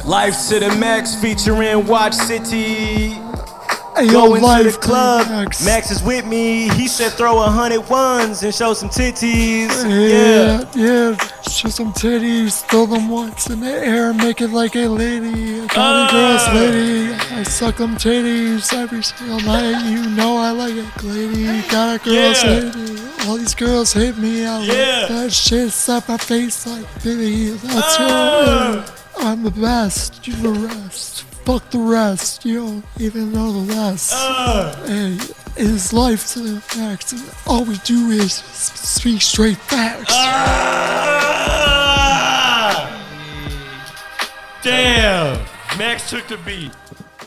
Life to the Max featuring Watch City. Hey, Going Life to the club. Max. Max is with me. He said throw 100 ones and show some titties. Yeah. Show some titties, throw them once in the air, make it like a lady. I got a girl's lady. I suck them titties every single night. You know I like it, lady. Got a girl's lady. All these girls hate me. I like that shit. Slap my face like, baby, that's your. I'm the best. You the rest. Fuck the rest. You don't even know the rest. Hey, it's life to the max, and all we do is speak straight facts. Damn, Max took the beat.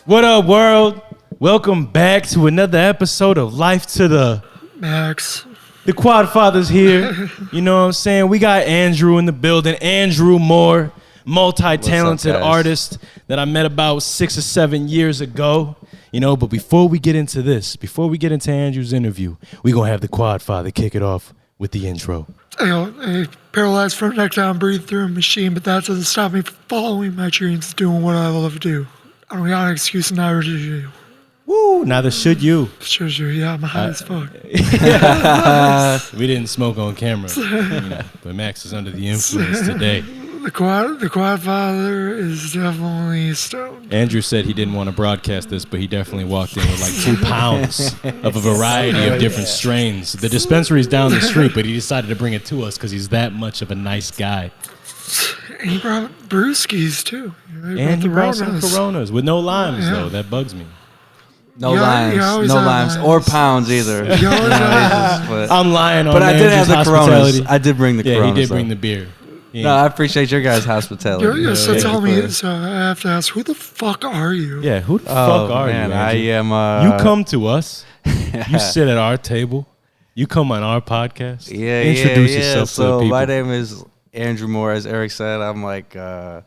What up, world? Welcome back to another episode of Life to the Max. The Quad Father's here. You know what I'm saying? We got Andrew in the building. Andrew Moore, multi-talented artist that I met about 6 or 7 years ago. You know, but before we get into this, before we get into Andrew's interview, we gonna have the Quad Father kick it off with the intro. Hey, paralyzed from neck down, breathe through a machine, but that doesn't stop me from following my dreams, doing what I love to do. I don't got an excuse, neither do you. Woo, neither should you. Sure, yeah, I'm high as fuck. We didn't smoke on camera, but Max is under the influence today. The quad father is definitely stoned. Andrew said he didn't want to broadcast this, but he definitely walked in with like 2 pounds of a variety of different strains. The dispensary's down the street, but he decided to bring it to us because he's that much of a nice guy. And he brought brewskis too. And he brought some Coronas with no limes, though. That bugs me. No limes, or pounds either. I'm lying on but I did Andrew's have the hospitality. Coronas. I did bring the Coronas. Yeah, he did bring the beer. Yeah. No, I appreciate your guys' hospitality. So tell me, so I have to ask, who the fuck are you? Yeah, who the fuck are you, Andrew? I am. You come to us. You sit at our table. You come on our podcast. Introduce yourself to the people. So my name is Andrew Moore. As Eric said, I'm like, I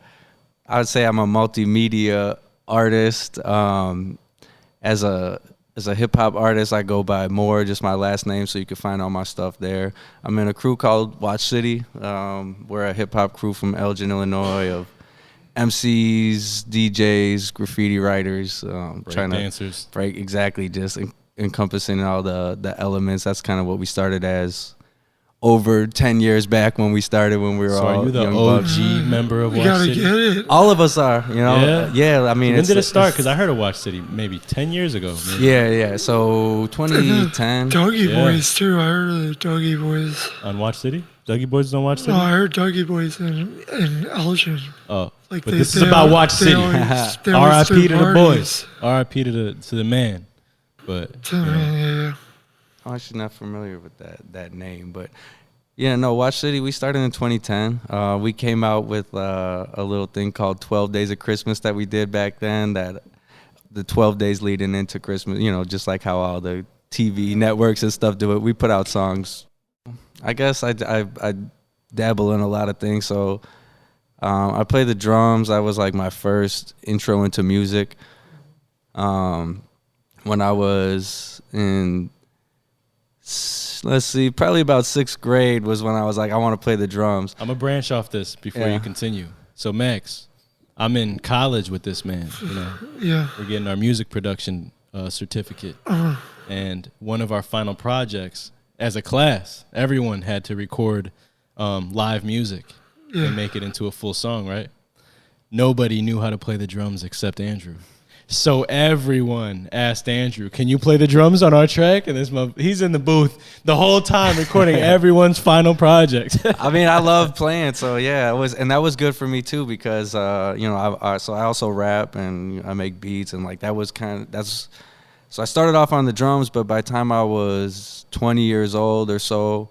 would say I'm a multimedia artist. As a hip-hop artist, I go by Moore, just my last name, so you can find all my stuff there. I'm in a crew called Watch City. We're a hip-hop crew from Elgin, Illinois, of MCs, DJs, graffiti writers. Dancers. Exactly, just encompassing all the elements. That's kind of what we started as over 10 years back when we started, when we were all are you the young OG bucks. member of You Watch gotta City? get it. All of us are, you know. Yeah, I mean, when did it start? Because I heard of Watch City maybe 10 years ago. Maybe. Yeah. So 2010. Dougie Boys too. I heard of the Dougie Boys. On Watch City? Dougie Boys don't Watch City? No, I heard Dougie Boys in Elgin. Oh, like but this is about Watch City. R.I.P. to the boys. R.I.P. to the man. But yeah. I'm actually not familiar with that name, but yeah, no, Watch City, we started in 2010. We came out with a little thing called 12 Days of Christmas that we did back then, that the 12 days leading into Christmas, you know, just like how all the TV networks and stuff do it. We put out songs. I guess I dabble in a lot of things, so I play the drums. That was like my first intro into music. When I was in, let's see, probably about 6th grade was when I was like, I want to play the drums. I'm going to branch off this before you continue. So, Max, I'm in college with this man. You know? Yeah. We're getting our music production certificate. And one of our final projects, as a class, everyone had to record live music and make it into a full song, right? Nobody knew how to play the drums except Andrew. So everyone asked Andrew, can you play the drums on our track? And he's in the booth the whole time recording everyone's final project. I mean, I love playing, so yeah, and that was good for me too, because you know, so I also rap and I make beats, and like so I started off on the drums, but by the time I was 20 years old or so,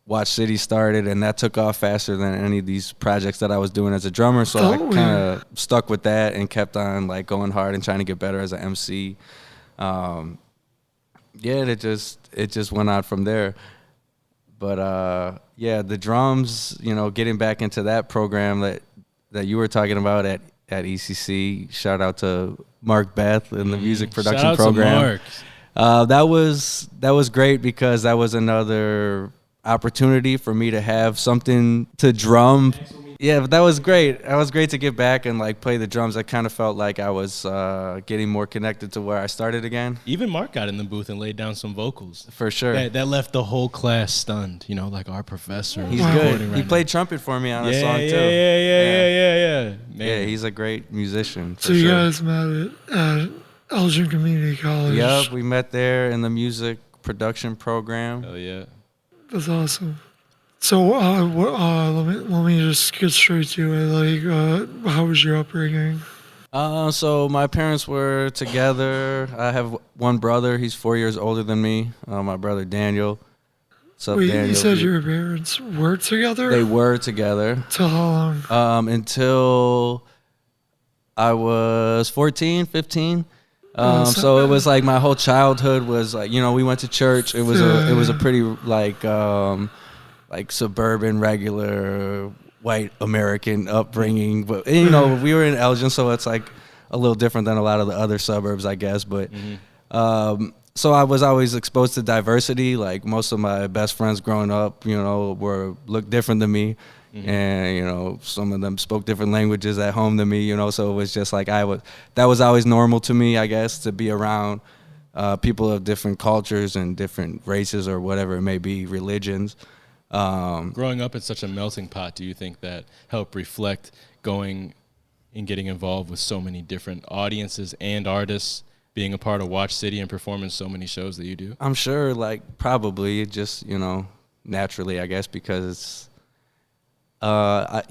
Watch City started, and that took off faster than any of these projects that I was doing as a drummer. So I kind of stuck with that and kept on like going hard and trying to get better as an MC. It just went out from there. But the drums, you know, getting back into that program that you were talking about at ECC. Shout out to Mark Beth and the music production program. That was great, because that was another opportunity for me to have something to drum. Yeah, but that was great. That was great to get back and like play the drums. I kind of felt like I was getting more connected to where I started again. Even Mark got in the booth and laid down some vocals. For sure. That left the whole class stunned. You know, like our professor. He's Wow. good. Right He now. played trumpet for me on a song too. Yeah. Man. Yeah, he's a great musician. For So you sure. guys met at Elgin Community College. Yep, we met there in the music production program. Oh yeah. That's awesome. So let me just get straight to it. Like, how was your upbringing? So my parents were together. I have one brother. He's 4 years older than me. My brother Daniel. What's up, Wait, Daniel? you said your parents were together? They were together. Till how long? Until I was 14, 15. So- So it was like my whole childhood was like, we went to church. It was a pretty like suburban, regular white American upbringing. But we were in Elgin, so it's like a little different than a lot of the other suburbs, I guess. But so I was always exposed to diversity. Like most of my best friends growing up, looked different than me. And some of them spoke different languages at home than me, so it was just like that was always normal to me, I guess, to be around people of different cultures and different races or whatever it may be, religions. Growing up in such a melting pot, do you think that helped reflect going and getting involved with so many different audiences and artists, being a part of Watch City and performing so many shows that you do? I'm sure, like, probably just, naturally, I guess, because I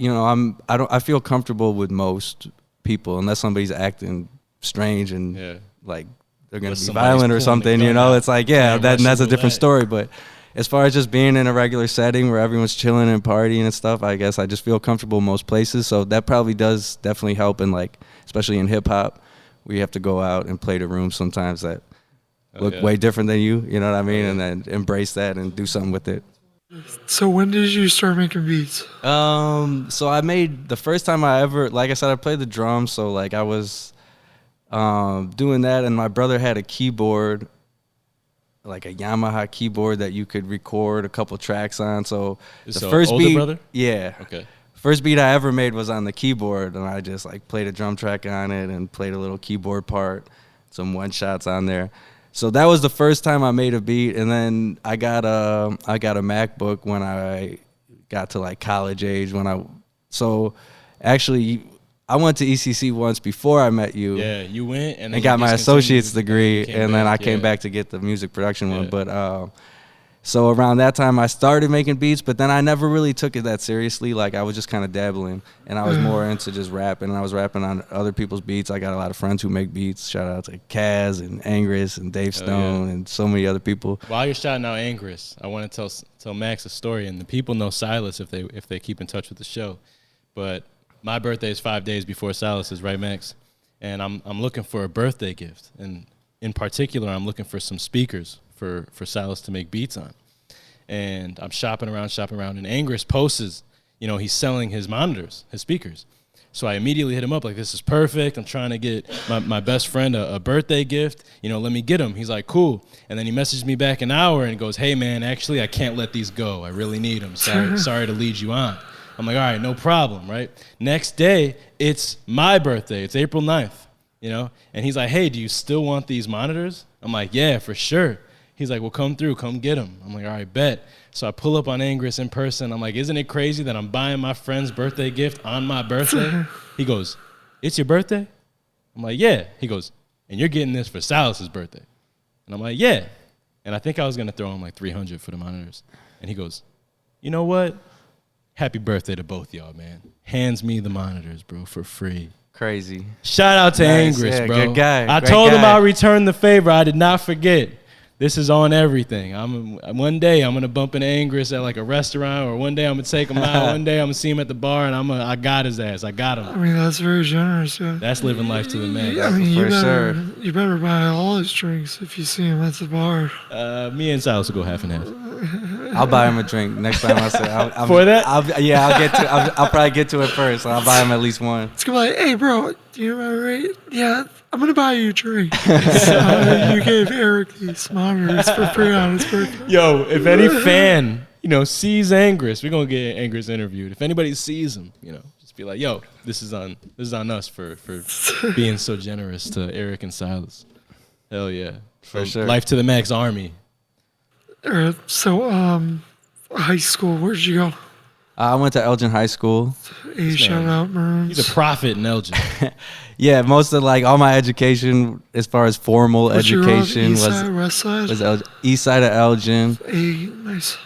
feel comfortable with most people unless somebody's acting strange and like they're gonna be violent or something. It's like that's a different story. But as far as just being in a regular setting where everyone's chilling and partying and stuff, I guess I just feel comfortable in most places. So that probably does definitely help in, like, especially in hip hop, we have to go out and play to rooms sometimes that look way different than you know what I mean? And then embrace that and do something with it. So when did you start making beats? So I made the first time I ever, like I said, I played the drums. So like I was doing that, and my brother had a keyboard, like a Yamaha keyboard that you could record a couple tracks on. So the first older beat, brother? yeah, Okay. first beat I ever made was on the keyboard, and I just like played a drum track on it and played a little keyboard part, some one shots on there. So that was the first time I made a beat, and then I got a MacBook when I got to like college age. So actually I went to ECC once before I met you. Yeah, you went and got my associate's degree, came and then back, I came back to get the music production one. Yeah. But so around that time I started making beats, but then I never really took it that seriously. Like I was just kind of dabbling, and I was more into just rapping. And I was rapping on other people's beats. I got a lot of friends who make beats. Shout out to Kaz and Angris and Dave Stone and so many other people. While you're shouting out Angris, I want to tell Max a story, and the people know Silas if they keep in touch with the show. But my birthday is 5 days before Silas's, right, Max? And I'm looking for a birthday gift, and in particular, I'm looking for some speakers for Silas to make beats on. And I'm shopping around, and Angris posts, he's selling his monitors, his speakers. So I immediately hit him up like, this is perfect. I'm trying to get my best friend a birthday gift. Let me get him. He's like, cool. And then he messaged me back an hour and goes, hey, man, actually, I can't let these go. I really need them. Sorry to lead you on. I'm like, all right, no problem, right? Next day, it's my birthday. It's April 9th, And he's like, hey, do you still want these monitors? I'm like, yeah, for sure. He's like, well, come through, come get them. I'm like, all right, bet. So I pull up on Angris in person. I'm like, isn't it crazy that I'm buying my friend's birthday gift on my birthday? He goes, it's your birthday? I'm like, yeah. He goes, and you're getting this for Silas's birthday? And I'm like, yeah. And I think I was going to throw him like $300 for the monitors. And he goes, you know what? Happy birthday to both y'all, man. Hands me the monitors, bro, for free. Crazy. Shout out to Nice, Angris, yeah, bro. good guy. I Great told him guy. I'll return the favor. I did not forget. This is on everything. One day I'm gonna bump into Angris at like a restaurant, or one day I'm gonna take him out. One day I'm gonna see him at the bar, and I got his ass. I got him. I mean, that's very generous. Yeah. That's living life to the max. I mean, For sure. you better buy all his drinks if you see him at the bar. Me and Silas will go half and half. I'll buy him a drink next time I say. For that? I'll probably get to it first. I'll buy him at least one. It's gonna be like, hey, bro, do you remember? Right? Yeah, I'm gonna buy you a drink. So you gave Eric these monitors for free on his birthday. Yo, if any fan sees Angress, we're gonna get Angress interviewed. If anybody sees him, just be like, yo, this is on us for being so generous to Eric and Silas. Hell yeah. For sure. Life to the Max Army. All right. So, high school, where'd you go? I went to Elgin High School. Hey, shout out Maroons. He's a prophet in Elgin. Yeah, most of all my education, as far as formal education, East side, west side? was east side of Elgin. Hey, nice.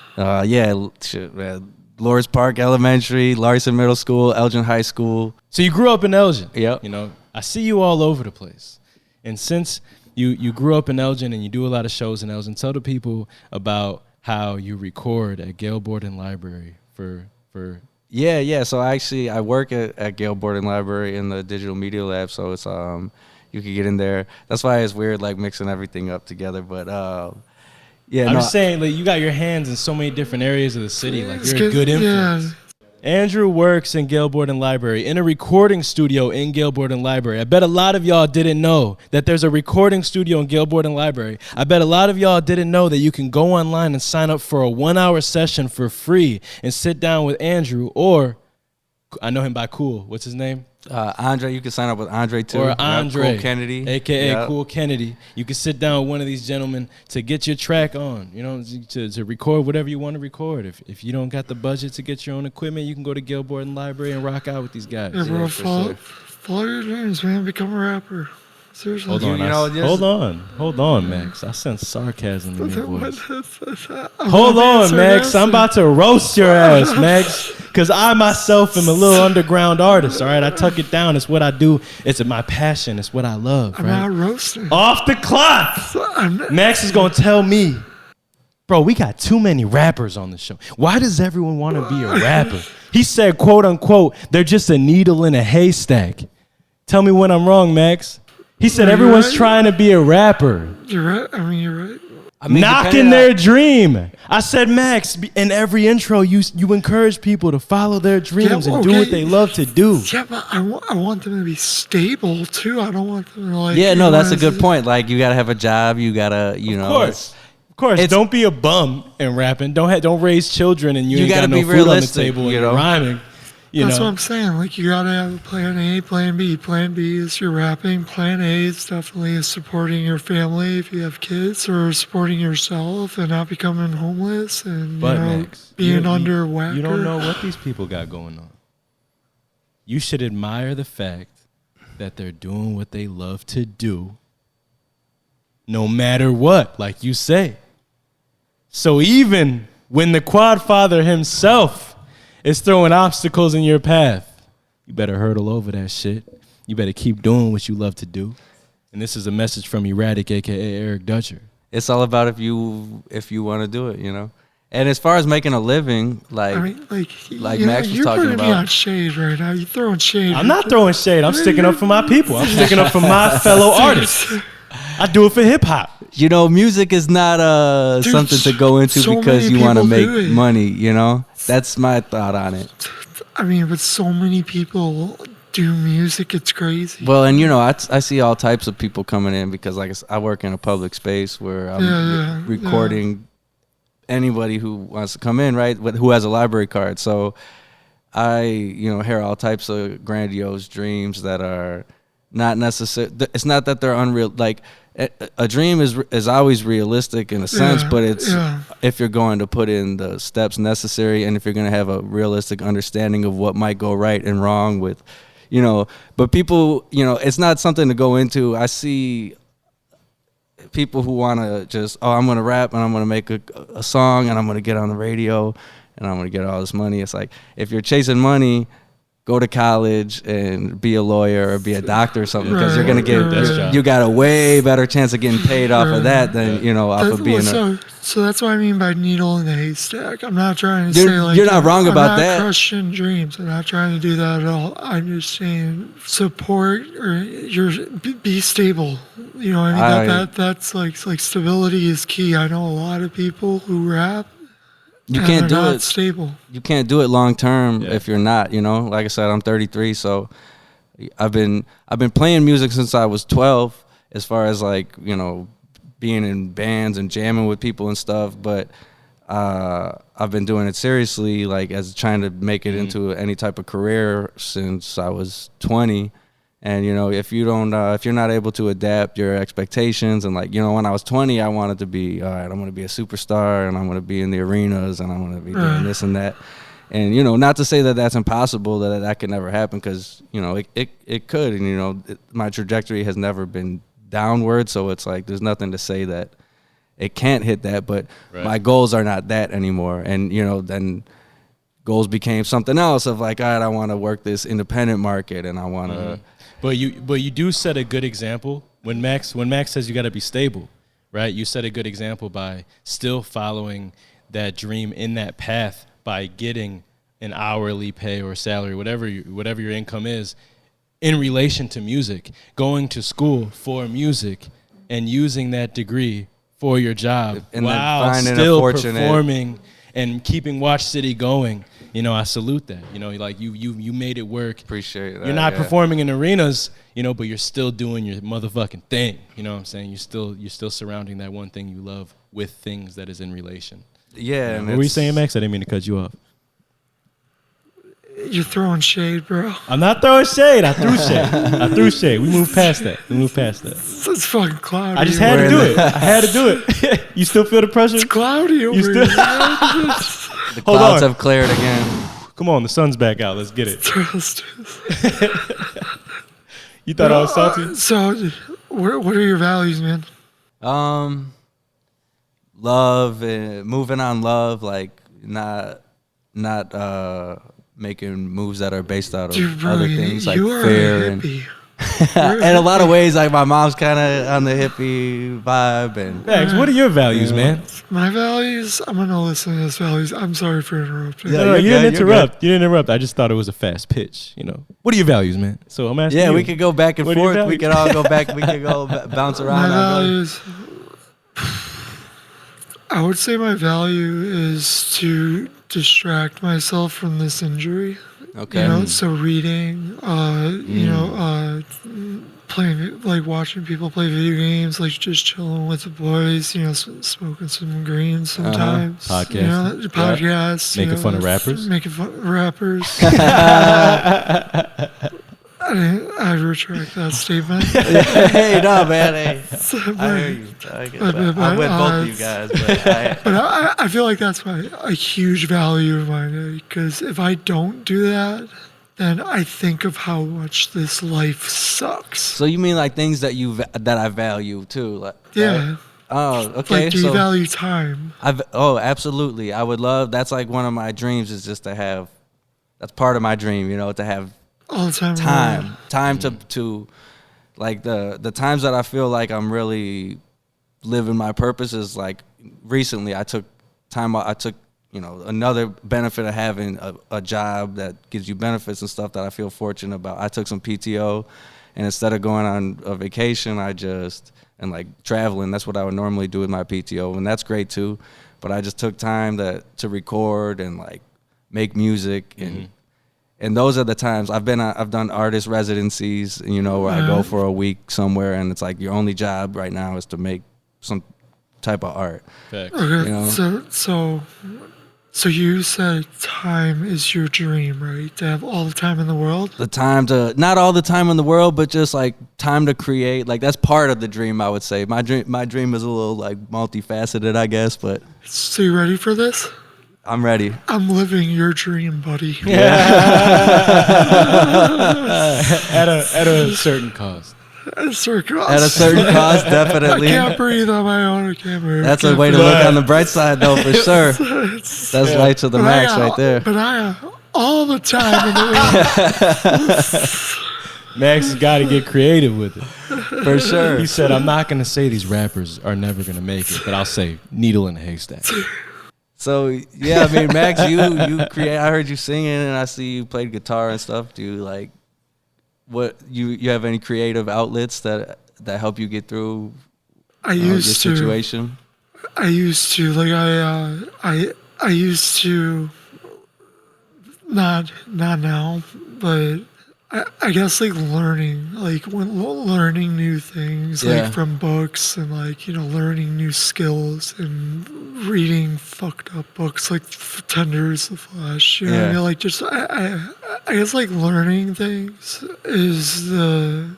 Shit, man. Lawrence Park Elementary, Larson Middle School, Elgin High School. So you grew up in Elgin. Yep. I see you all over the place. And since you grew up in Elgin and you do a lot of shows in Elgin, tell the people about how you record at Gale Borden Library for Yeah. So I work at Gale Borden Library in the digital media lab. So it's you can get in there. That's why it's weird mixing everything up together. But I'm just saying, you got your hands in so many different areas of the city. You're a good influence. Yeah. Andrew works in Gale Borden Library, in a recording studio in Gale Borden Library. I bet a lot of y'all didn't know that there's a recording studio in Gale Borden Library. I bet a lot of y'all didn't know that you can go online and sign up for a 1-hour session for free and sit down with Andrew, or I know him by Cool. What's his name? Andre. You can sign up with Andre too. Or Andre, Cool Kennedy, a.k.a. Cool Kennedy. You can sit down with one of these gentlemen to get your track on, to record whatever you want to record. If you don't got the budget to get your own equipment, you can go to Gale Borden Library and rock out with these guys. Yeah, bro, follow your dreams, man. Become a rapper. Seriously. Hold on, Max. I sense sarcasm in your voice. Hold on, Max. I'm about to roast your ass, Max. Because I myself am a little underground artist, all right? I tuck it down. It's what I do. It's my passion. It's what I love, right? I'm not roasting. Off the clock. Max is going to tell me, bro, we got too many rappers on the show. Why does everyone want to be a rapper? He said, quote, unquote, they're just a needle in a haystack. Tell me when I'm wrong, Max. He said everyone's trying to be a rapper. You're right. You're right. Knocking their dream. I said, Max, in every intro, you encourage people to follow their dreams and do what they love to do. Yeah, but I want them to be stable, too. I don't want them to, Yeah, no, that's a good point. You got to have a job. You got to, Of course. Don't be a bum in rapping. Don't raise children and you ain't got no food on the table and you're rhyming. That's what I'm saying. You got to have a plan A, plan B. Plan B is your rapping. Plan A is definitely supporting your family if you have kids, or supporting yourself and not becoming homeless and Max, being under whacker. You don't know what these people got going on. You should admire the fact that they're doing what they love to do, no matter what, like you say. So even when the Quad Father himself is throwing obstacles in your path, you better hurdle over that shit. You better keep doing what you love to do. And this is a message from Erratic, a.k.a. Eric Dutcher. It's all about if you want to do it, And as far as making a living, Max was talking about. You're putting me on shade right now. You're throwing shade. I'm not throwing shade. I'm sticking up for my people. I'm sticking up for my fellow artists. I do it for hip hop. Music is not something to go into because you want to make money, That's my thought on it. But so many people do music, it's crazy. Well, and I see all types of people coming in because I work in a public space where I'm recording anybody who wants to come in, right, who has a library card. So I, hear all types of grandiose dreams that are not necessary. It's not that they're unreal. A dream is always realistic in a sense, but it's if you're going to put in the steps necessary and if you're going to have a realistic understanding of what might go right and wrong with, but people, it's not something to go into. I see people who want to just, I'm going to rap and I'm going to make a song and I'm going to get on the radio and I'm going to get all this money. It's if you're chasing money, go to college and be a lawyer or be a doctor or something, because you're going to get, you got a way better chance of getting paid off of that than, off of being So that's what I mean by needle in the haystack. I'm not trying to say you're not wrong about that. I'm not crushing dreams. I'm not trying to do that at all. I'm just saying support or be stable. That's like stability is key. I know a lot of people who rap. You can't do it stable. You can't do it long term if you're not, Like I said, I'm 33, so I've been playing music since I was 12, as far as being in bands and jamming with people and stuff. But I've been doing it seriously, like as trying to make it into any type of career since I was 20. And, you know, if you're not able to adapt your expectations, and like, you know, when I was 20, I wanted to be, all right, I'm going to be a superstar, and I'm going to be in the arenas, and I'm going to be doing this and that. And, you know, not to say that that's impossible, that could never happen, because, you know, it could. And, you know, my trajectory has never been downward. So it's like, there's nothing to say that it can't hit that, but my goals are not that anymore. And, you know, then goals became something else of like, all right, I want to work this independent market, and I want to. But you do set a good example when Max says you got to be stable, right? You set a good example by still following that dream in that path by getting an hourly pay or salary, whatever your income is, in relation to music, going to school for music, and using that degree for your job, and while still performing and keeping Watch City going. You know, I salute that. You know, like you made it work. Appreciate that. You're not performing in arenas, you know, but you're still doing your motherfucking thing. You know what I'm saying? You're still surrounding that one thing you love with things that is in relation. Yeah. You know, what were you saying, Max? I didn't mean to cut you off. You're throwing shade, bro. I'm not throwing shade. I threw shade. We moved past that. It's fucking cloudy. I just had to do it. I had to do it. You still feel the pressure? It's cloudy over here. The clouds have cleared again. Come on, the sun's back out. Let's get it. Let's do this. You thought I was salty? So, what are your values, man? Love, moving on love, like not making moves that are based out of other things like fair and in a lot of ways, like my mom's kind of on the hippie vibe. And Max, what are your values, man? My values, I'm gonna listen to his values. I'm sorry for interrupting. No, you didn't interrupt. You didn't interrupt. I just thought it was a fast pitch. You know, what are your values, man? So I'm asking. Yeah, you. we could go back and forth. We could all go back. We could go bounce around. My values. I would say my value is to distract myself from this injury. Okay. You know, so reading, you know, playing, like watching people play video games, like just chilling with the boys, you know, smoking some greens sometimes. Podcasts. You know, podcasts. Making fun of rappers. Making fun of rappers. I retract that statement. Hey, no, man. Hey. I hear you. I'm with both of you guys. But I feel like that's a huge value of mine, because if I don't do that, then I think of how much this life sucks. So you mean like things that I value too? Like, yeah. Oh, okay. Like, do you value time? Absolutely. I would love. That's like one of my dreams, is just to have. That's part of my dream, you know, to have all the time to like the times that I feel like I'm really living my purpose is like recently I took time. I took, you know, another benefit of having a job that gives you benefits and stuff that I feel fortunate about. I took some PTO, and instead of going on a vacation, and like traveling, that's what I would normally do with my PTO, and that's great too. But I just took time to record and like make music, and those are the times I've done artist residencies, you know, where I go for a week somewhere, and it's like your only job right now is to make some type of art. Facts. Okay, you know? So you said time is your dream, right? To have all the time in the world? Not all the time in the world, but just like time to create. Like that's part of the dream, I would say. My dream is a little like multifaceted, I guess, but. So you ready for this? I'm ready. I'm living your dream, buddy. Yeah. at a certain cost. At a certain cost, definitely. I can't breathe on my own. I can't breathe. That's a way to look on the bright side, though, for sure. That's life to the max right there. But I have all the time in the world. Max has got to get creative with it. For sure. He said, I'm not going to say these rappers are never going to make it, but I'll say needle in a haystack. So, yeah, I mean, Max, you create. I heard you singing, and I see you played guitar and stuff. Do you like, what, you have any creative outlets that help you get through your situation? I used to, like, I used to, not now, but I guess like learning, like when learning new things, like from books and like, learning new skills and reading fucked up books like Tenders of Flesh. You know what I mean? Like just, I guess like learning things is the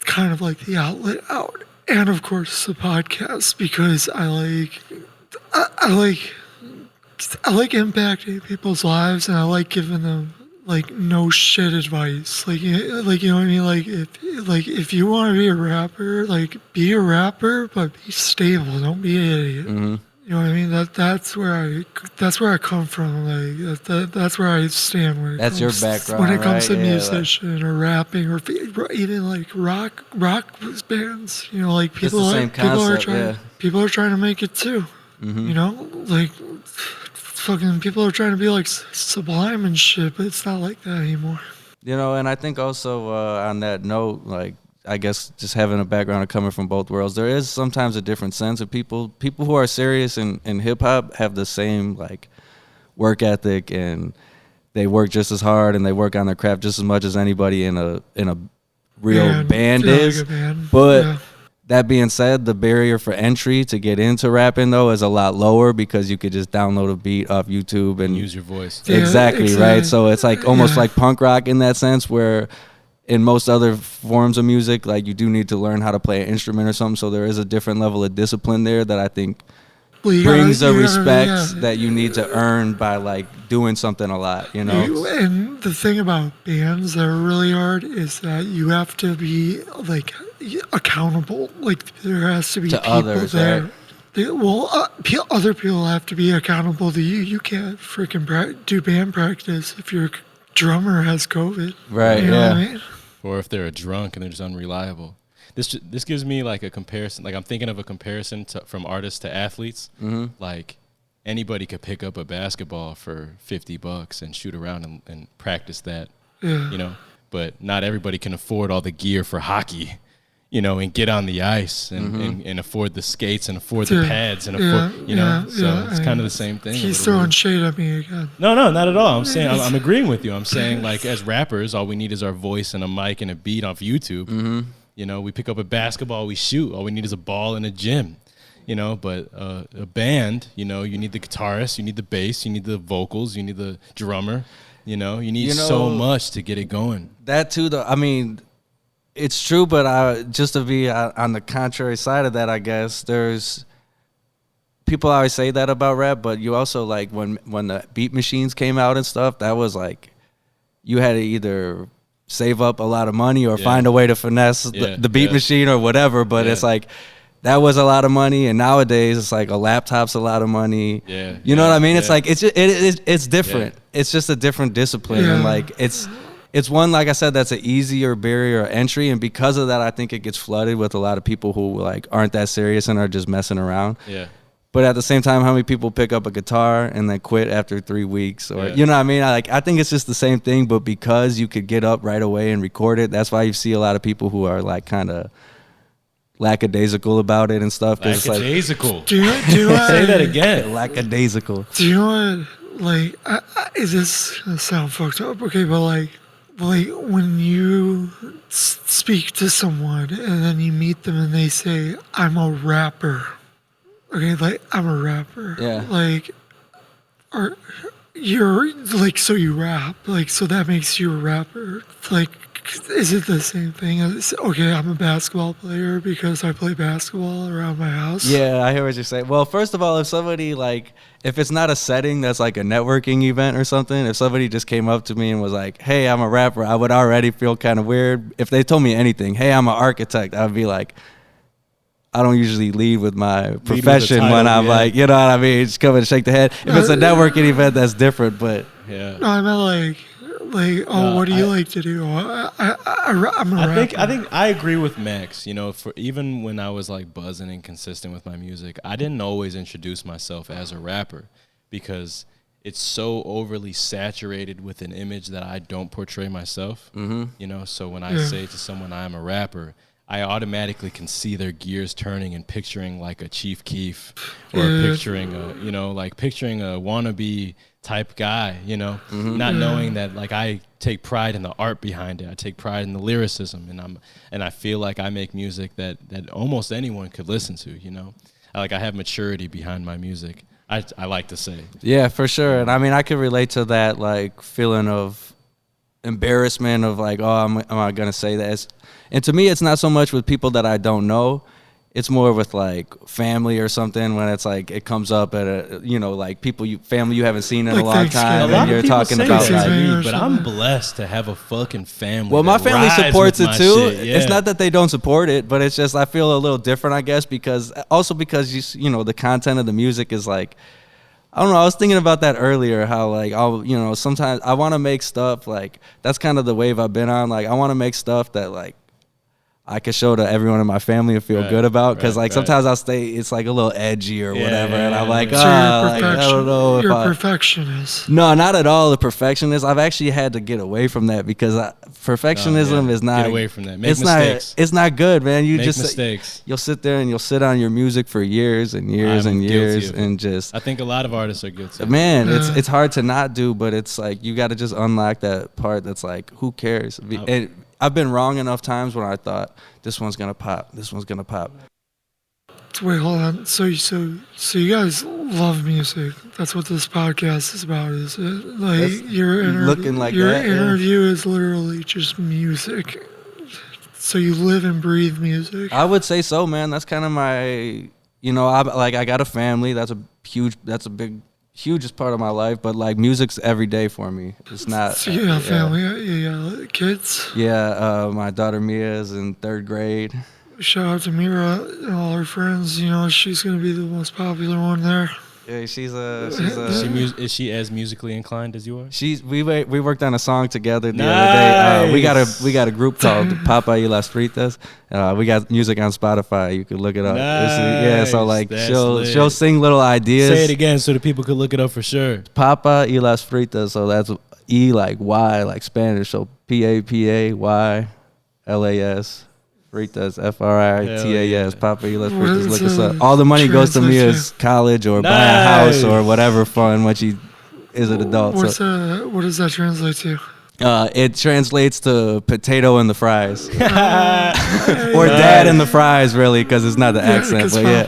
kind of like the outlet out. And of course the podcast, because I like impacting people's lives, and I like giving them like no shit advice. Like you know what I mean? If you want to be a rapper, like be a rapper, but be stable. Don't be an idiot. Mm-hmm. You know what I mean? That's where I come from. Like that's where I stand when it that's comes, your background. When it comes right? to musician or rapping or even like rock bands. You know, like people are trying to make it too. Mm-hmm. You know, like fucking people are trying to be like Sublime and shit, but it's not like that anymore. You know, and I think also on that note, like, I guess just having a background of coming from both worlds, there is sometimes a different sense of people who are serious in hip hop have the same like work ethic, and they work just as hard and they work on their craft just as much as anybody in a real band is. But that being said, the barrier for entry to get into rapping though is a lot lower, because you could just download a beat off YouTube and use your voice. Exactly. Right. So it's like almost like punk rock in that sense, where in most other forms of music, like you do need to learn how to play an instrument or something. So there is a different level of discipline there that I think brings a respect that you need to earn by like doing something a lot, you know? And the thing about bands that are really hard is that you have to be like accountable. Like there has to be people others, there. Right? Other people have to be accountable to you. You can't freaking do band practice if your drummer has COVID. Right, you know what I mean? Or if they're a drunk and they're just unreliable. This gives me like a comparison. Like I'm thinking of a comparison from artists to athletes. Mm-hmm. Like anybody could pick up a basketball for $50 and shoot around and practice that. Yeah. You know, but not everybody can afford all the gear for hockey. You know, and get on the ice and afford the skates and afford the pads and afford, you know. So it's kind of the same thing. He's throwing shade at me again. No, not at all. I'm saying I'm agreeing with you. I'm saying like as rappers, all we need is our voice and a mic and a beat off YouTube. Mm-hmm. You know, we pick up a basketball, we shoot. All we need is a ball and a gym. You know, but a band, you know, you need the guitarist, you need the bass, you need the vocals, you need the drummer. You know, you need so much to get it going. That too, though. I mean, it's true, but just to be on the contrary side of that, I guess there's people always say that about rap, but you also like when the beat machines came out and stuff, that was like you had to either save up a lot of money or find a way to finesse the beat machine or whatever. But it's like that was a lot of money, and nowadays it's like a laptop's a lot of money. Yeah, you know what I mean? It's like it's different. It's just a different discipline, and like it's one, like I said, that's an easier barrier of entry, and because of that, I think it gets flooded with a lot of people who like aren't that serious and are just messing around. Yeah. But at the same time, how many people pick up a guitar and then quit after 3 weeks? Or you know what I mean? I think it's just the same thing, but because you could get up right away and record it, that's why you see a lot of people who are like kind of lackadaisical about it and stuff. Lackadaisical. Like, do you say that again? Lackadaisical. Do you know what? Like, is this gonna sound fucked up? Okay, but like when you speak to someone and then you meet them and they say, "I'm a rapper." Okay, like I'm a rapper. Yeah. Like, you're like, so you rap, like, so that makes you a rapper. Like, is it the same thing as, okay, I'm a basketball player because I play basketball around my house? Yeah, I hear what you're saying. Well, first of all, if somebody like, if it's not a setting that's like a networking event or something, if somebody just came up to me and was like, "Hey, I'm a rapper," I would already feel kind of weird. If they told me anything, "Hey, I'm an architect," I would be like, I don't usually lead with my profession when I'm like, you know what I mean? Just come and shake the head. If it's a networking event, that's different, but. Yeah. No, I meant like, what do you like to do? I'm a rapper. I think I agree with Max. You know, for even when I was like buzzing and consistent with my music, I didn't always introduce myself as a rapper because it's so overly saturated with an image that I don't portray myself. Mm-hmm. You know, so when I say to someone I'm a rapper, I automatically can see their gears turning and picturing like a Chief Keef or picturing a, you know, like picturing a wannabe type guy, you know, not knowing that like I take pride in the art behind it. I take pride in the lyricism, and I feel like I make music that almost anyone could listen to, you know. I have maturity behind my music. I like to say. Yeah, for sure. And I mean, I could relate to that like feeling of embarrassment of like, oh, am I gonna say that? And to me, it's not so much with people that I don't know. It's more with like family or something when it's like it comes up at a, you know, like family you haven't seen in a long time, and you're talking about like. But I'm blessed to have a fucking family. Well, my family supports it too. Yeah. It's not that they don't support it, but it's just I feel a little different, I guess, because you know the content of the music is like. I don't know. I was thinking about that earlier. How like sometimes I want to make stuff like that's kind of the wave I've been on. Like I want to make stuff that like I could show to everyone in my family and feel good about. Because sometimes I'll it's like a little edgy or whatever, and I'm like, I don't know if you're a perfectionist. No, not at all. The perfectionist. I've actually had to get away from that because perfectionism is not. Get away from that. Make mistakes. It's not good, man. You make just mistakes. You'll sit there and you'll sit on your music for years and years and years and just. I think a lot of artists are guilty. Man, it's hard to not do, but it's like you got to just unlock that part that's like, who cares? I've been wrong enough times when I thought this one's gonna pop. This one's gonna pop. Wait, hold on. So you guys love music. That's what this podcast is about, is it? Like your interview is literally just music. So you live and breathe music. I would say so, man. That's kind of my, I got a family. That's a hugest part of my life, but like music's every day for me. It's not. So you got family, you got kids. Yeah, my daughter Mia is in 3rd grade. Shout out to Mira and all her friends. You know, she's gonna be the most popular one there. Yeah, is she as musically inclined as you are? We worked on a song together the other day. We got a group called Papa y las Fritas. We got music on Spotify. You could look it up. Nice. So like she'll sing little ideas. Say it again so the people could look it up for sure. Papa y las Fritas. So that's E like Y like Spanish. So PAPAYLAS. Fritas, FRITAS, Papa y las Fritas, look us up. All the money goes to Mia's college or buy a house or whatever fun when she is an adult. What does that translate to? It translates to potato in the fries. Or dad in the fries, really, because it's not the accent. But yeah.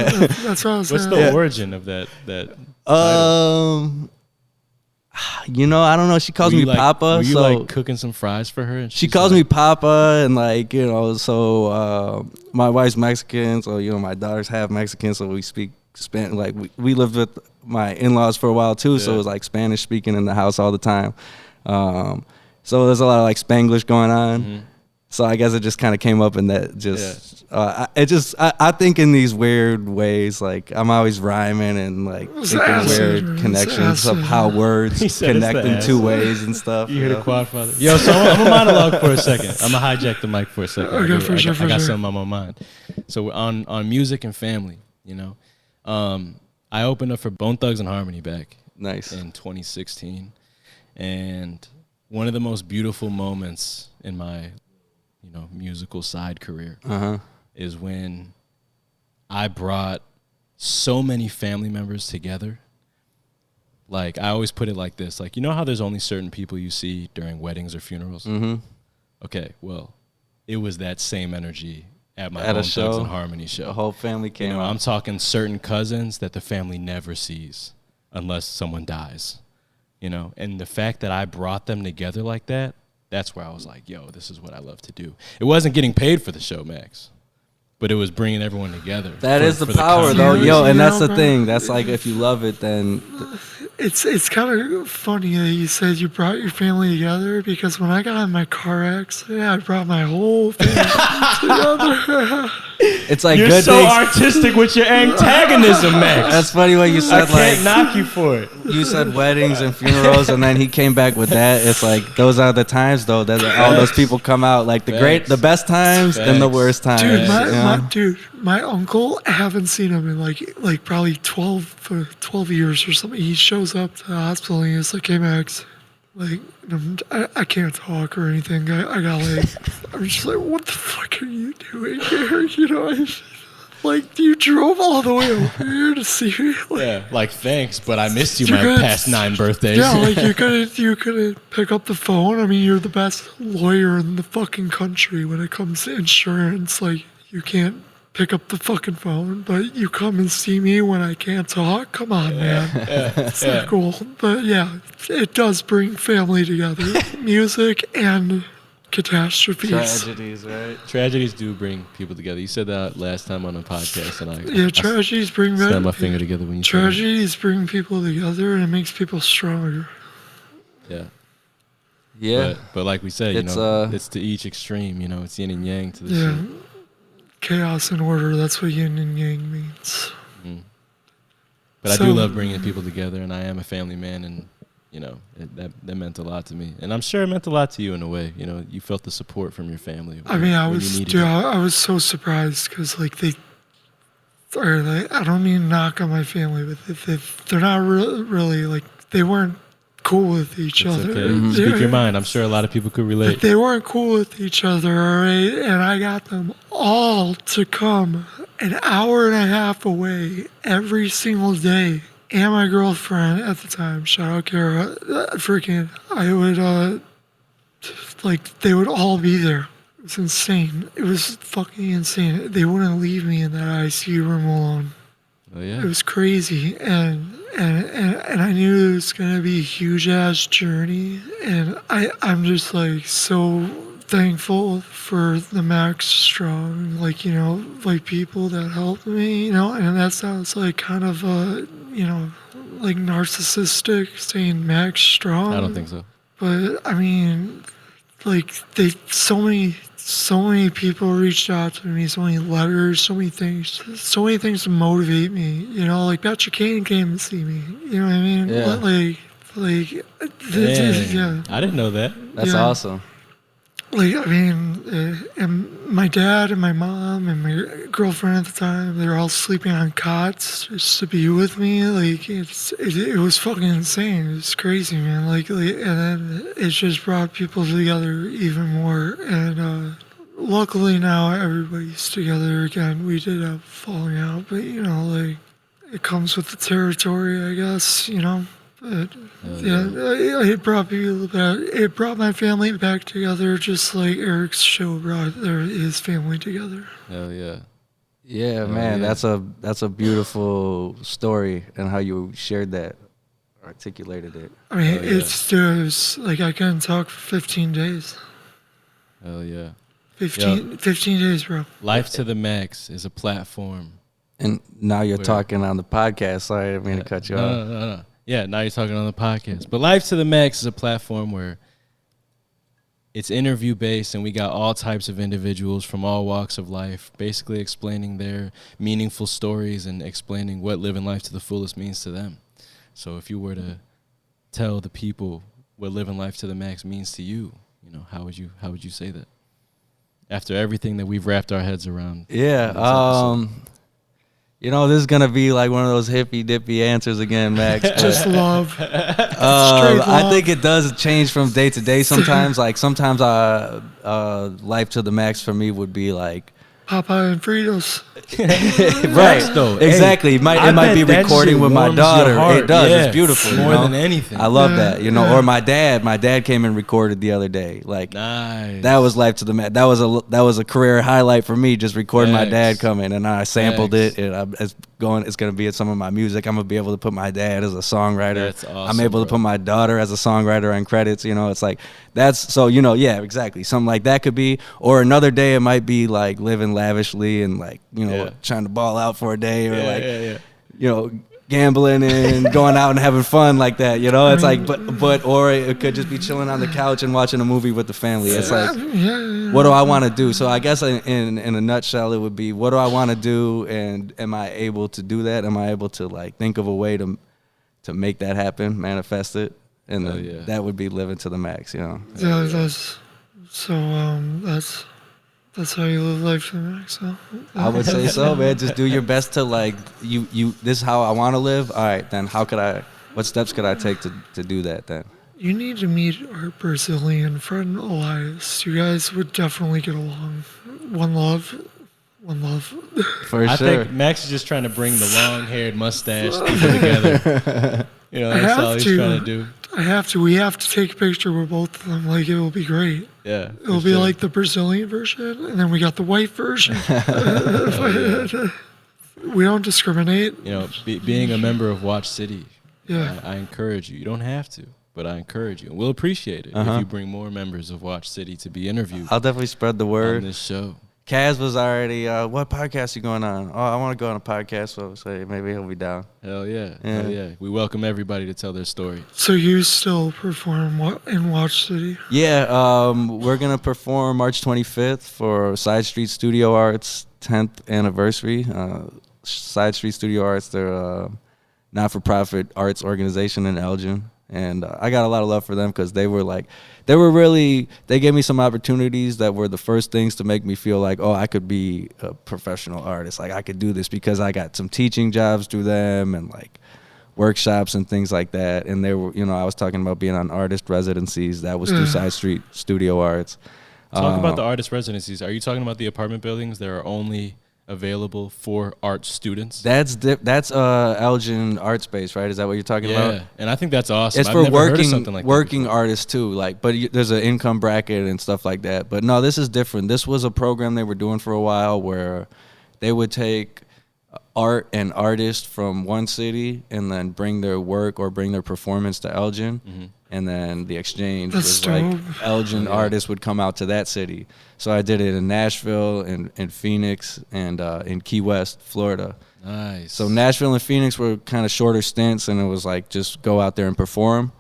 That's what I was saying. What's the origin of that title? I don't know. She calls me Papa. Were you like cooking some fries for her? And she calls me Papa, and so my wife's Mexican, so my daughter's half Mexican, so we speak Spanish. Like we lived with my in-laws for a while too, so it was like Spanish speaking in the house all the time. So there's a lot of like Spanglish going on. Mm-hmm. So I guess it just kind of came up in that I think in these weird ways, like I'm always rhyming and like thinking weird connections of how words connect in 2 ways and stuff. You hear the quad father. Yo, so I'm gonna monologue for a second. I'm gonna hijack the mic for a second. Okay, for sure. I got something on my mind. So on music and family, I opened up for Bone Thugs and Harmony back in 2016, and one of the most beautiful moments in my musical side career is when I brought so many family members together. Like I always put it like this, like how there's only certain people you see during weddings or funerals. Mm-hmm. Okay, well, it was that same energy at my Bone Thugs and Harmony show. The whole family came out. I'm talking certain cousins that the family never sees unless someone dies. And the fact that I brought them together like that, that's where I was like, yo, this is what I love to do. It wasn't getting paid for the show, Max, but it was bringing everyone together. That is the power, though. And that's the thing. That's like, if you love it, then... It's kind of funny that you said you brought your family together, because when I got in my car accident, I brought my whole family together. It's like you're good so things. Artistic with your antagonism, Max. That's funny what you said. I can't knock you for it. You said weddings and funerals, and then he came back with that. It's like those are the times, though, that all those people come out, like the best times and the worst times. My uncle, I haven't seen him in like probably 12 years or something. He shows up to the hospital and he's like, "Hey Max, like I can't talk or anything. I got like I'm just like, what the fuck are you doing here? You know, like, you drove all the way over here to see me. Like, Yeah, like thanks, but I missed you my past 9 birthdays. Yeah, like you couldn't pick up the phone. I mean, you're the best lawyer in the fucking country when it comes to insurance. Like, you can't pick up the fucking phone, but you come and see me when I can't talk. Come on, man. It's not cool. But yeah, it does bring family together. Music and catastrophes. Tragedies, right? Tragedies do bring people together. You said that last time on the podcast, and Tragedies bring snap my finger together when you said tragedies bring people together, and it makes people stronger. Yeah. Yeah. But like we said, it's to each extreme. You know, it's yin and yang to the shit. Chaos and order. That's what yin and yang means. Mm. But I do love bringing people together, and I am a family man, and you know, that meant a lot to me. And I'm sure it meant a lot to you in a way. You know, you felt the support from your family. I mean, I was so surprised because, like, I don't mean to knock on my family, but they're not really, like, they weren't cool with each other. Okay. Mm-hmm. Speak your mind. I'm sure a lot of people could relate. They weren't cool with each other, all right? And I got them all to come an hour and a half away every single day. And my girlfriend at the time, shout out Kara, I would, they would all be there. It was insane. It was fucking insane. They wouldn't leave me in that ICU room alone. Oh, yeah. It was crazy. And I knew it was going to be a huge ass journey. And I'm just like so thankful for the Max Strong, like, you know, like people that helped me, you know, and that sounds like kind of you know, like narcissistic saying Max Strong. I don't think so. But I mean, like so many people reached out to me, so many letters, so many things to motivate me. You know, like Patrick Kane came to see me. You know what I mean? Yeah. Yeah. I didn't know that. That's awesome. Like, I mean, and my dad and my mom and my girlfriend at the time, they were all sleeping on cots just to be with me. Like, it was fucking insane. It was crazy, man. Like, and then it just brought people together even more. And luckily now everybody's together again. We did have falling out, but, you know, like, it comes with the territory, I guess, you know. But it brought people back. It brought my family back together, just like Eric's show brought his family together. Hell yeah. Yeah, man, that's a beautiful story, and how you shared that, articulated it. I mean, it was like I couldn't talk for 15 days. Hell yeah. 15 days, bro. Life to the Max is a platform. And now you're talking on the podcast. Sorry, I didn't mean to cut you off. No. Yeah, now you're talking on the podcast. But Life to the Max is a platform where it's interview based, and we got all types of individuals from all walks of life, basically explaining their meaningful stories and explaining what living life to the fullest means to them. So if you were to tell the people what living life to the max means to you, you know, how would you say that? After everything that we've wrapped our heads around. Yeah. You know, this is going to be like one of those hippy dippy answers again, Max. Just love. Straight love. I think it does change from day to day sometimes. Like sometimes Life to the Max for me would be like Popeye and Fritos. Right. Though. Exactly. It might be recording with my daughter. It does. Yeah, it's beautiful. More than anything. I love that. You know, or my dad. My dad came and recorded the other day. Like nice. That was Life to the Max. That was a career highlight for me. Just recording my dad coming, and I sampled it. And it's gonna be at some of my music. I'm gonna be able to put my dad as a songwriter. That's awesome, I'm able to put my daughter as a songwriter on credits. You know, it's like that's so. You know, yeah, exactly. Something like that could be. Or another day it might be like living lavishly and like, you know, trying to ball out for a day, or you know, gambling and going out and having fun like that. You know, it's like, but or it could just be chilling on the couch and watching a movie with the family. It's like, what do I want to do? So I guess in a nutshell, it would be, what do I want to do, and am I able to do that? Am I able to like think of a way to make that happen, manifest it, and that would be living to the max. You know. Yeah, that's how you live life to the max. So. I would say so, man. Just do your best to like you. This is how I want to live. All right, then what steps could I take to do that then? You need to meet our Brazilian friend Elias. You guys would definitely get along. One love. One love. For I sure. think Max is just trying to bring the long-haired mustache people together. That's all he's trying to do. I have to. We have to take a picture with both of them. Like, it will be great. Yeah. It'll be like the Brazilian version, and then we got the white version. We don't discriminate. Being a member of Watch City, Yeah. I encourage you. You don't have to, but I encourage you. And we'll appreciate it if you bring more members of Watch City to be interviewed I'll definitely spread the word on this show. Kaz was already, what podcast you going on? Oh, I want to go on a podcast, so say maybe he'll be down. Hell yeah. We welcome everybody to tell their story. So you still perform in Watch City? Yeah, we're going to perform March 25th for Side Street Studio Arts 10th anniversary. Side Street Studio Arts, they're a not-for-profit arts organization in Elgin. And I got a lot of love for them because they gave me some opportunities that were the first things to make me feel like, oh, I could be a professional artist. Like, I could do this because I got some teaching jobs through them and like workshops and things like that. And they were, I was talking about being on artist residencies. That was through Side Street Studio Arts. Talk about the artist residencies. Are you talking about the apartment buildings that are only available for art students? That's Elgin Art Space, right? Is that what you're talking about? Yeah, and I think that's awesome. It's I've for never heard of something like working that artists too. Like, but there's an income bracket and stuff like that. But no, this is different. This was a program they were doing for a while where they would take art and artists from one city and then bring their work or bring their performance to Elgin. Mm-hmm. And then the exchange was like Elgin artists would come out to that city. So I did it in Nashville, in Phoenix, and in Key West, Florida. Nice. So Nashville and Phoenix were kind of shorter stints, and it was like just go out there and perform.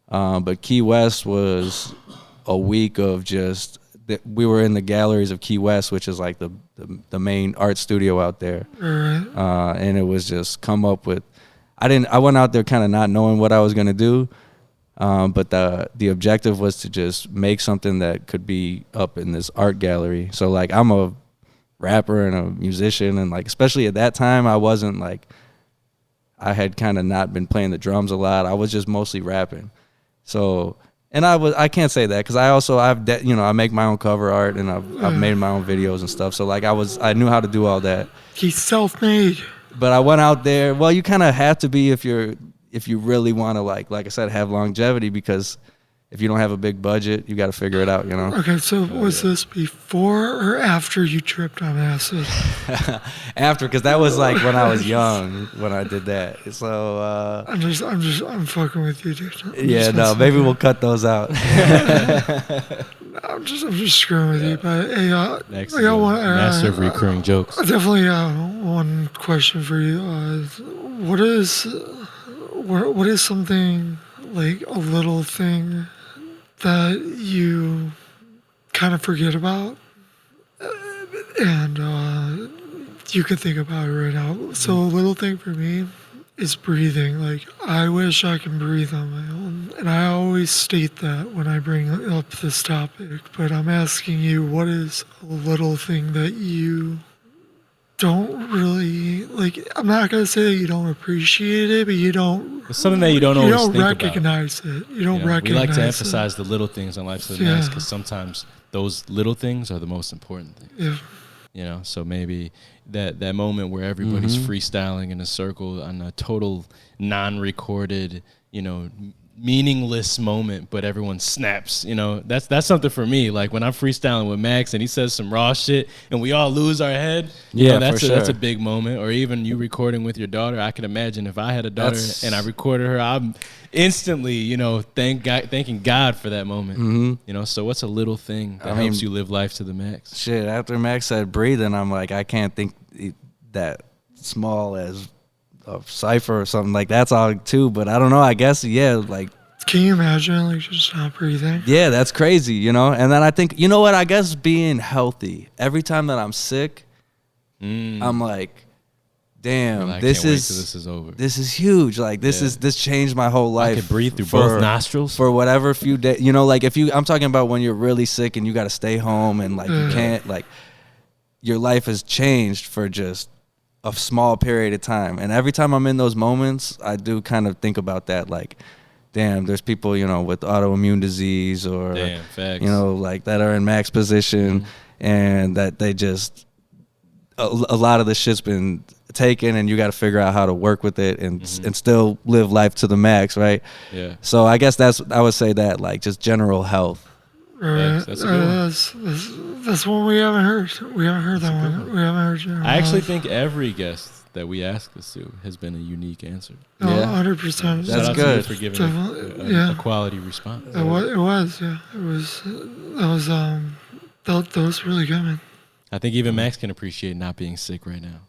But Key West was a week of just we were in the galleries of Key West, which is like the main art studio out there. And it was just come up with. I went out there kind of not knowing what I was gonna do. But the objective was to just make something that could be up in this art gallery. So like I'm a rapper and a musician, and like especially at that time I wasn't like I had kind of not been playing the drums a lot. I was just mostly rapping. So and I can't say that because I make my own cover art and I've made my own videos and stuff. So like I knew how to do all that. He's self-made. But I went out there. Well, you kind of have to be if you really want to, like I said, have longevity, because if you don't have a big budget, you got to figure it out, Okay, so was this before or after you tripped on acid? After, because that was like when I was young when I did that. So I'm fucking with you, dude. Maybe we'll cut those out. I'm just screwing with you, but hey, Next, master of recurring jokes. I definitely one question for you. What is something, like a little thing that you kind of forget about and you could think about it right now? So a little thing for me is breathing. Like, I wish I can breathe on my own, and I always state that when I bring up this topic, but I'm asking you, what is a little thing that you don't really, like, I'm not going to say that you don't appreciate it, but it's something that you don't always think about. Recognize it. You don't recognize it. We like to emphasize the little things on Life to the Max because sometimes those little things are the most important things. Yeah. So maybe that moment where everybody's freestyling in a circle on a total non-recorded, meaningless moment, but everyone snaps. That's something for me. Like when I'm freestyling with Max and he says some raw shit and we all lose our head. That's a big moment. Or even you recording with your daughter. I can imagine if I had a daughter and I recorded her, I'm instantly, thanking God for that moment. So what's a little thing that helps you live life to the max? Shit, after Max said breathing, I'm like, I can't think that small as a cipher or something. Like, that's all too, but I don't know, I guess, like, can you imagine, like, just not breathing? Yeah, that's crazy, and then I think, what, I guess being healthy. Every time that I'm sick, I'm like, damn, this is over. This is huge. Like, this changed my whole life. I can breathe through both nostrils for whatever few days. Like, I'm talking about when you're really sick and you got to stay home and like you can't, like, your life has changed for just a small period of time. And every time I'm in those moments, I do kind of think about that. Like, damn, there's people, you know, with autoimmune disease or, Damn, facts. you know, like that are in max position and that they just, a lot of the shit's been taken and you got to figure out how to work with it and still live life to the max, right? Yeah. So I guess I would say that, like, just general health. That's a good one. That's one we haven't heard. We haven't heard that one. We haven't heard general I actually health. think every guest that we ask this to has been a unique answer. No, Yeah. 100%. That's Shout out good. to you for giving Yeah. a quality response. It was, yeah. That was really good, man. I think even Max can appreciate not being sick right now.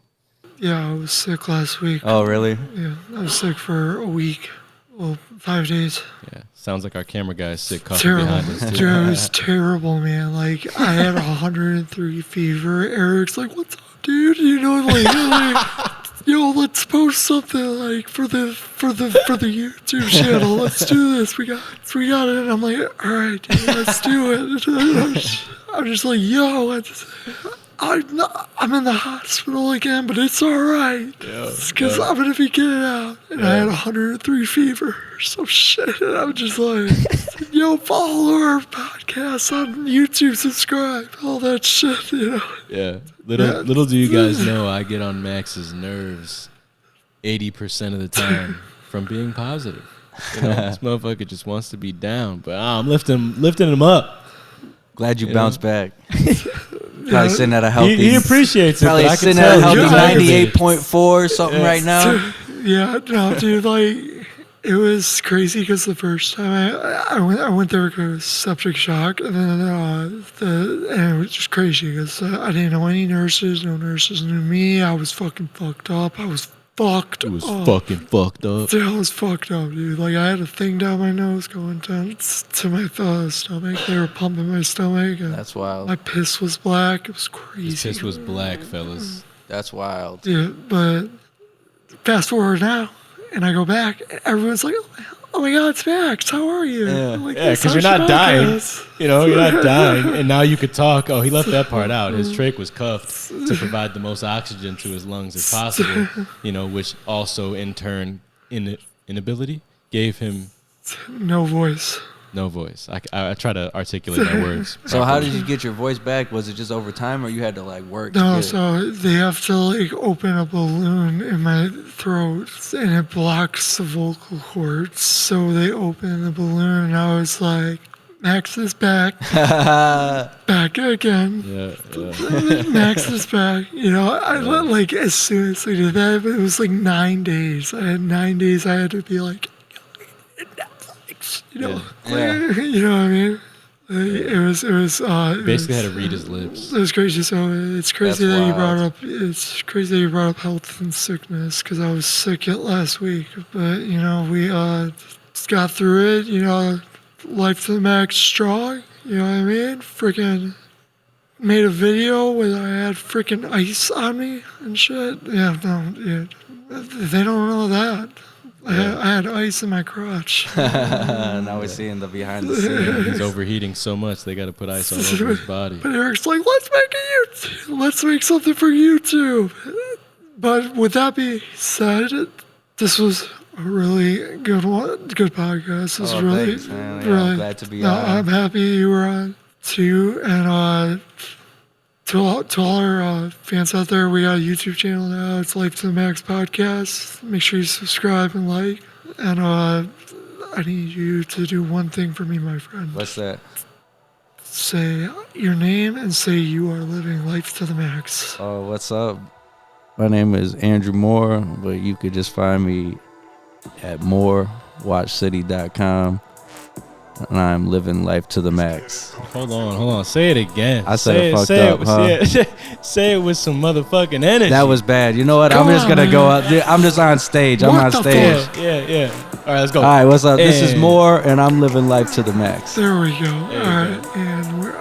Yeah, I was sick last week. Oh, really? Yeah, I was sick for a week. Well, 5 days. Yeah, sounds like our camera guy is sick, coughing Terrible. behind us too. Dude, it was terrible, man. Like, I had 103 fever. Eric's like, what's up, dude? You know, like, yo, let's post something, like, for the YouTube channel. Let's do this. We got it. And I'm like, all right, dude, let's do it. I'm just like, yo, I'm in the hospital again, but it's all right. Because I'm going to be getting out. And I had 103 fever or some shit. And I'm just like, yo, follow our podcast on YouTube, subscribe, all that shit, you know. Yeah. Little do you guys know, I get on Max's nerves 80% of the time from being positive. You know, this motherfucker just wants to be down, but I'm lifting him up. Glad you Yeah. bounced back. Probably sitting at a healthy. He appreciates it. Probably But I can sitting at a tell healthy he's aggravated. 98.4 or something right now. Yeah, no, dude, like, it was crazy because the first time I went there with septic shock, and then and it was just crazy because I didn't know any nurses, no nurses knew me. I was fucking fucked up. I was fucked It was up. fucking fucked up. Dude, I was fucked up, dude. Like, I had a thing down my nose going down to my stomach. They were pumping my stomach. And That's wild. my piss was black. It was crazy. His piss was black, fellas. That's wild. Yeah, but fast forward now, and I go back, and everyone's like, oh my God, it's Max. How are you? Yeah. I'm like, Yeah, "This because you're is not dying. podcast." You know, you're not dying. And now you could talk. Oh, he left that part out. His trach was cuffed to provide the most oxygen to his lungs as possible, you know, which also in turn, inability, gave him No voice. no voice. I try to articulate my words. So how properly. did you get your voice back? Was it just over time or you had to like work? to No, get it? so they have to like open a balloon in my throat, and it blocks the vocal cords. So they open the balloon, and I was like, Max is back, back again. Yeah. Max is back. You know, I like as soon as I did that, it was like 9 days. I had 9 days. I had to be like, Netflix. You know, Yeah. you know what I mean. It was. Basically had to read his lips. It was crazy. So it's crazy That's that you wild. brought up. It's crazy that you brought up health and sickness because I was sick last week. But you know, we just got through it. You know, life to the max, strong. You know what I mean? Freaking made a video where I had freaking ice on me and shit. Yeah, no, yeah. They don't know that. I had ice in my crotch. Now we're seeing the behind the scenes. He's overheating so much they got to put ice all over his body. But Eric's like, let's make a YouTube. Let's make something for YouTube. But with that being said, this was a really good one, good podcast. This was Oh, really, thanks, man. Yeah, really. I'm glad to be no, on. I'm happy you were on too, and to all our fans out there, we got a YouTube channel now. It's Life to the Max Podcast. Make sure you subscribe and like. And I need you to do one thing for me, my friend. What's that? Say your name and say you are living life to the max. Oh, what's up? My name is Andrew Moore, but you could just find me at morewatchcity.com. And I'm living life to the max. Hold on. Say it again. I said it fucked up, huh? Say it with some motherfucking energy. That was bad. You know what? Come I'm just on, going to go man. up. Dude, I'm just on stage. I'm What on the stage. fuck? Yeah. All right, let's go. All right, what's up? This is And- Moore, and I'm living life to the max. There we go. There you All right, and we're.